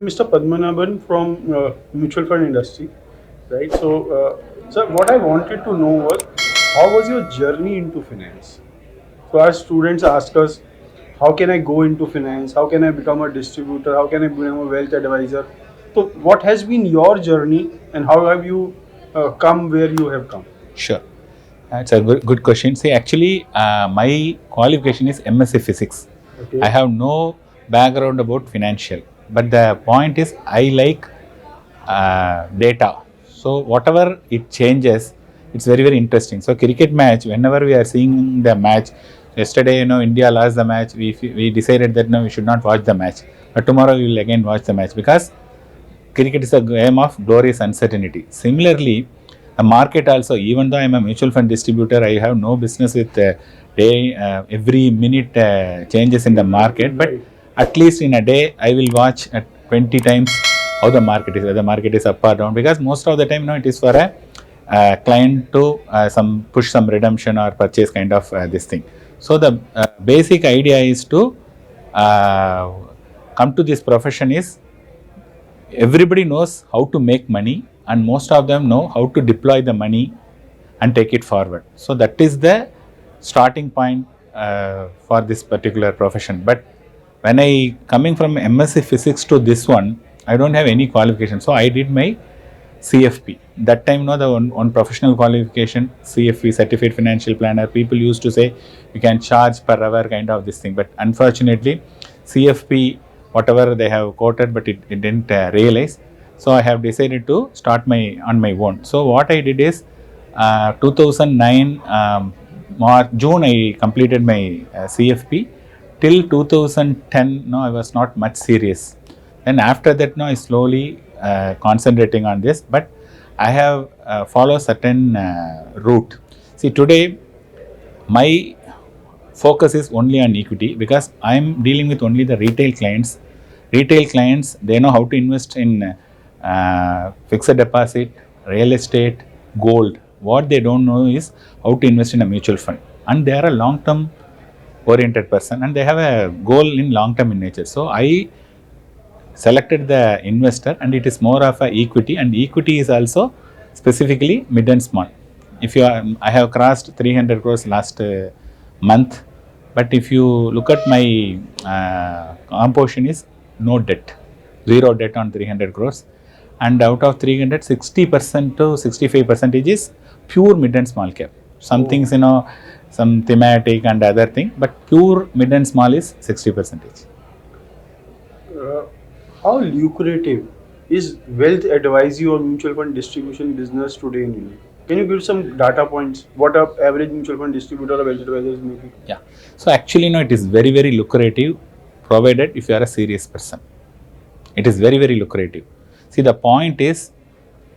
Mr. Padmanaban from mutual fund industry, right? Sir, what I wanted to know was, how was your journey into finance? So our students ask us, how can I go into finance? How can I become a distributor? How can I become a wealth advisor? So what has been your journey and how have you come where you have come? Sure. That's a good question. See, actually, my qualification is MSc Physics. I Okay. have no background about financial, but the point is I like data. So whatever it changes, it's very interesting. So cricket match, whenever we are seeing the match, yesterday India lost the match. We decided that no, we should not watch the match, but tomorrow we will again watch the match because cricket is a game of glorious uncertainty. Similarly, the market also, even though I am a mutual fund distributor, I have no business with every minute changes in the market. But Right. at least in a day, I will watch at 20 times how the market is, whether the market is up or down. Because most of the time, it is for a client to some push some redemption or purchase kind of this thing. So the basic idea is to uh, come to this profession is everybody knows how to make money and most of them know how to deploy the money and take it forward. So that is the starting point for this particular profession. But when I coming from MSc Physics to this one, I don't have any qualification. So I did my CFP. That time, no, the one professional qualification, CFP, Certified Financial Planner, people used to say you can charge per hour kind of this thing. But unfortunately, CFP, whatever they have quoted, but it didn't realize. So I have decided to start on my own. So what I did is 2009 March, June, I completed my CFP. Till 2010, no, I was not much serious. Then after that, no, I slowly concentrating on this, but I have follow certain route. See, today my focus is only on equity because I am dealing with only the retail clients. Retail clients, they know how to invest in fixed deposit, real estate, gold. What they don't know is how to invest in a mutual fund, and they are a long-term oriented person and they have a goal in long-term in nature. So I selected the investor and it is more of a equity, and equity is also specifically mid and small. If you are, I have crossed 300 crores last month, but if you look at my composition is no debt, zero debt on 300 crores, and out of 300, 60% to 65% is pure mid and small cap. Some things, some thematic and other thing, but pure mid and small is 60%. Uh, how lucrative is wealth advisory or mutual fund distribution business today in India? Can you give some data points? What a average mutual fund distributor or wealth advisor is making? Yeah. So actually, it is very lucrative, provided if you are a serious person. It is very lucrative. See, the point is,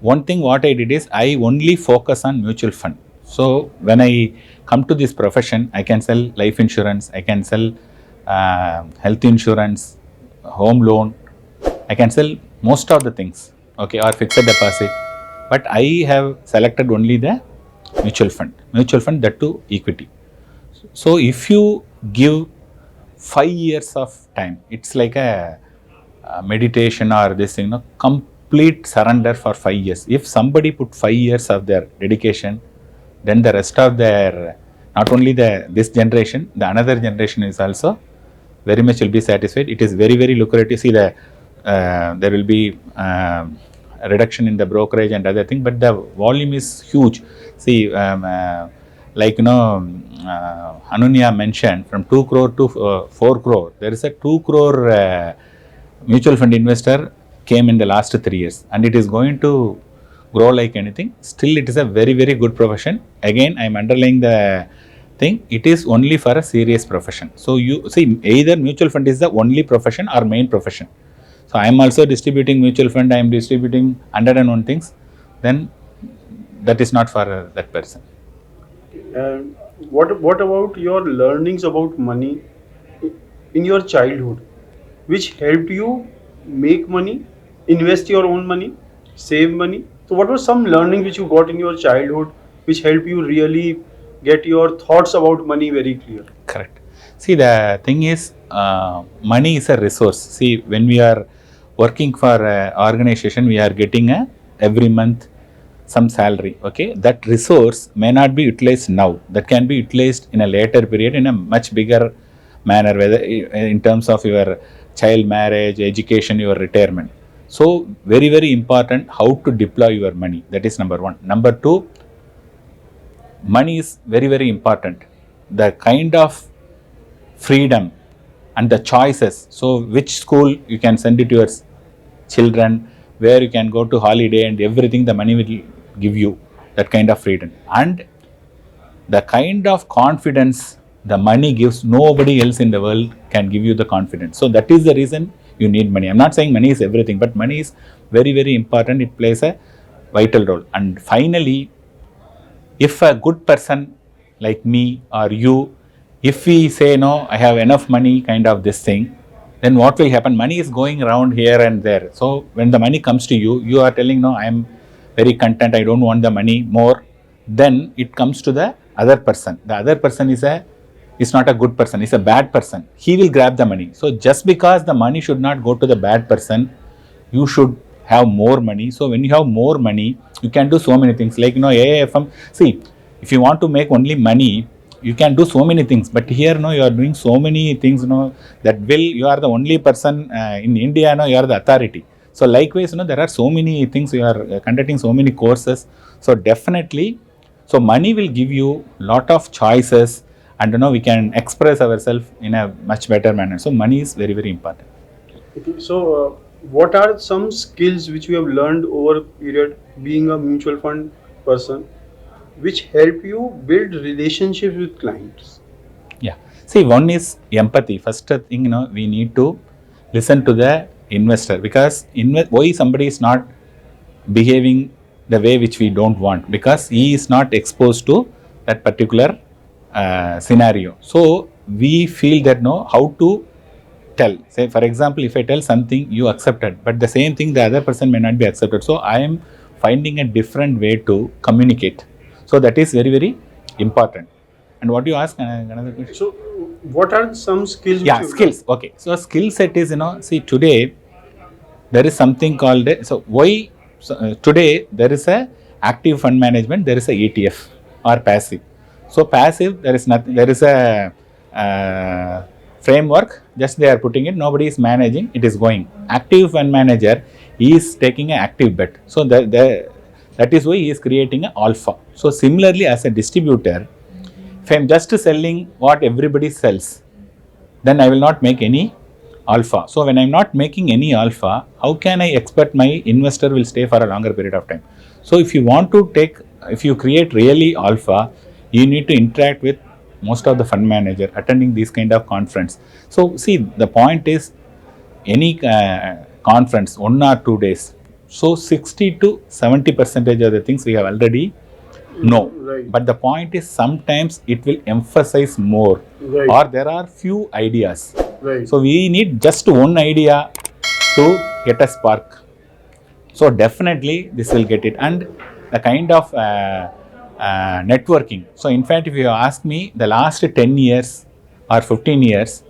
one thing what I did is I only focus on mutual fund. So when I come to this profession, I can sell life insurance, I can sell health insurance, home loan, I can sell most of the things, okay, or fixed deposit. But I have selected only the mutual fund that to equity. So if you give 5 years of time, it's like a meditation or this thing, complete surrender for 5 years. If somebody put 5 years of their dedication, then the rest of their, not only this generation, the another generation is also very much will be satisfied. It is very lucrative. See, there will be a reduction in the brokerage and other thing, but the volume is huge. See, like Anunya mentioned, from 2 crore to 4 crore, there is a 2 crore mutual fund investor came in the last 3 years, and it is going to grow like anything. Still, it is a very good profession. Again, I am underlying the thing. It is only for a serious profession. So you see, either mutual fund is the only profession or main profession. So I am also distributing mutual fund. I am distributing 101 things. Then that is not for that person. And what about your learnings about money in your childhood, which helped you make money, invest your own money, save money? So what were some learning which you got in your childhood which helped you really get your thoughts about money very clear? Correct. See, the thing is, money is a resource. See, when we are working for an organization, we are getting a every month some salary. Okay, that resource may not be utilized now. That can be utilized in a later period in a much bigger manner, whether in terms of your child marriage, education, your retirement. So very very important how to deploy your money. That is number one. Number two, money is very very important. The kind of freedom and the choices. So which school you can send it to your children, where you can go to holiday and everything, the money will give you that kind of freedom. And the kind of confidence the money gives, nobody else in the world can give you the confidence. So that is the reason you need money. I'm not saying money is everything, but money is very very important. It plays a vital role. And finally, if a good person like me or you, if we say no, I have enough money, kind of this thing, then what will happen? Money is going around here and there. So when the money comes to you, you are telling no, I am very content, I don't want the money more. Then it comes to the other person. The other person is not a good person, is a bad person. He will grab the money. So just because the money should not go to the bad person, you should have more money. So when you have more money, you can do so many things. Like AAFM. See, if you want to make only money, you can do so many things. But here, you are doing so many things. That you are the only person in India. You are the authority. So likewise, there are so many things. You are conducting so many courses. So definitely, so money will give you lot of choices, and we can express ourselves in a much better manner. So money is very very important. Okay, so what are some skills which you have learned over a period being a mutual fund person, which help you build relationships with clients? Yeah. See, one is empathy. First thing, we need to listen to the investor, because why somebody is not behaving the way which we don't want, because he is not exposed to that particular scenario. So we feel that how to tell. Say for example, if I tell something, you accepted, but the same thing the other person may not be accepted. So I am finding a different way to communicate. So that is very very important. And what you ask another question? So what are some skills? Yeah, skills. Okay, so skill set is see, today there is something called today there is a active fund management, there is a ETF or passive. So passive, there is nothing, there is a framework, just they are putting it, nobody is managing, it is going. Active fund manager is taking an active bet. So that is why he is creating an alpha. So similarly, as a distributor, if I am just selling what everybody sells, then I will not make any alpha. So when I am not making any alpha, how can I expect my investor will stay for a longer period of time? So if you create really alpha, you need to interact with most of the fund manager, attending these kind of conference. So see, the point is, any conference, 1 or 2 days, so 60 to 70% of the things we have already know. Right. But the point is, sometimes it will emphasize more, Right. or there are few ideas. Right. So we need just one idea to get a spark. So definitely this will get it. And the kind of networking. So in fact, if you ask me, the last 10 years or 15 years,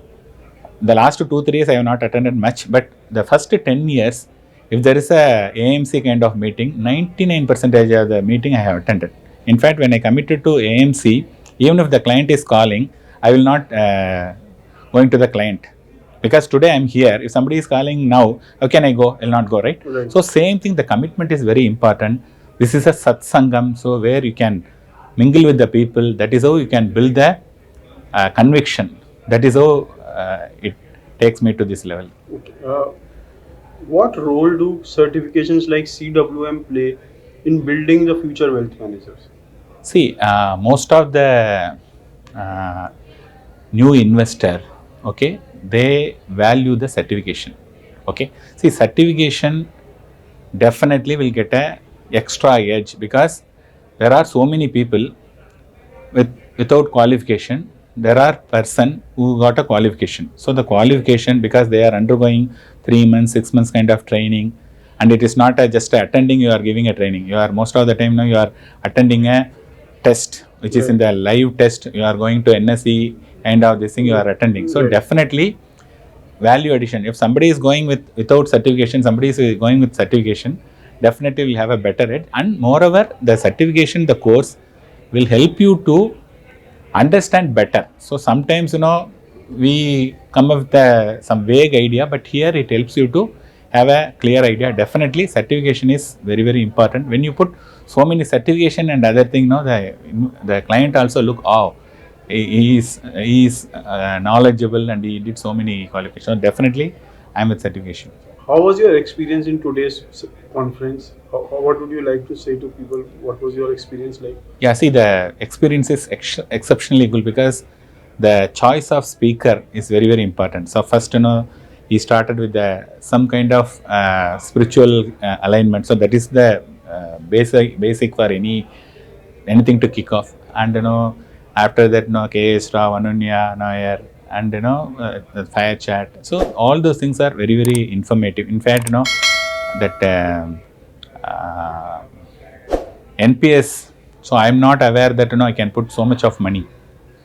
the last 2-3 years I have not attended much, but the first 10 years, if there is a AMC kind of meeting, 99% of the meeting I have attended. In fact, when I committed to AMC, even if the client is calling, I will not going to the client, because today I am here. If somebody is calling now, how can I go? I will not go, right? Right. So same thing, the commitment is very important. This is a satsangam, so where you can mingle with the people. That is how you can build the conviction. That is how it takes me to this level. Okay. What role do certifications like CWM play in building the future wealth managers? See, most of the new investor, okay, they value the certification. Okay, see, certification definitely will get a extra edge, because there are so many people without qualification. There are person who got a qualification. So the qualification, because they are undergoing 3 months, 6 months kind of training, and it is not just attending, you are giving a training. You are most of the time you are attending a test, which is in the live test. You are going to NSE kind of this thing you are attending. So definitely, value addition. If somebody is going without certification, somebody is going with certification, definitely will have a better edge. And moreover, the certification, the course will help you to understand better. So sometimes, we come up with some vague idea, but here it helps you to have a clear idea. Definitely, certification is very, very important. When you put so many certification and other thing, the client also look, oh, he is knowledgeable and he did so many qualifications. So definitely, I'm with certification. How was your experience in today's conference? What would you like to say to people? What was your experience like? Yeah, see, the experience is exceptionally good because the choice of speaker is very, very important. So first, he started with some kind of spiritual alignment. So that is the basic for anything to kick off. And after that, K.S. Rao, Anunya Nair, and the fire chat. So all those things are very, very informative. In fact, that NPS. So I'm not aware that I can put so much of money.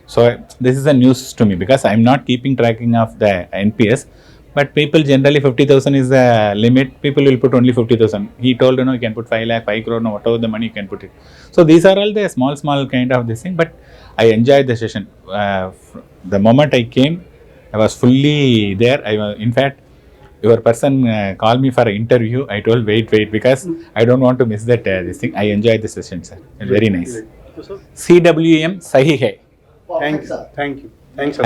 So this is a news to me because I'm not keeping tracking of the NPS. But people generally 50,000 is the limit. People will put only 50,000. He told you can put 5 lakh, 5 crore, whatever the money you can put it. So these are all the small kind of this thing. But I enjoyed the session. The moment I came, I was fully there. In fact, your person called me for an interview. I told wait because I don't want to miss that this thing. I enjoyed the session, sir. Very nice. Great. So, sir, CWM sahi hai. thank you. Thanks.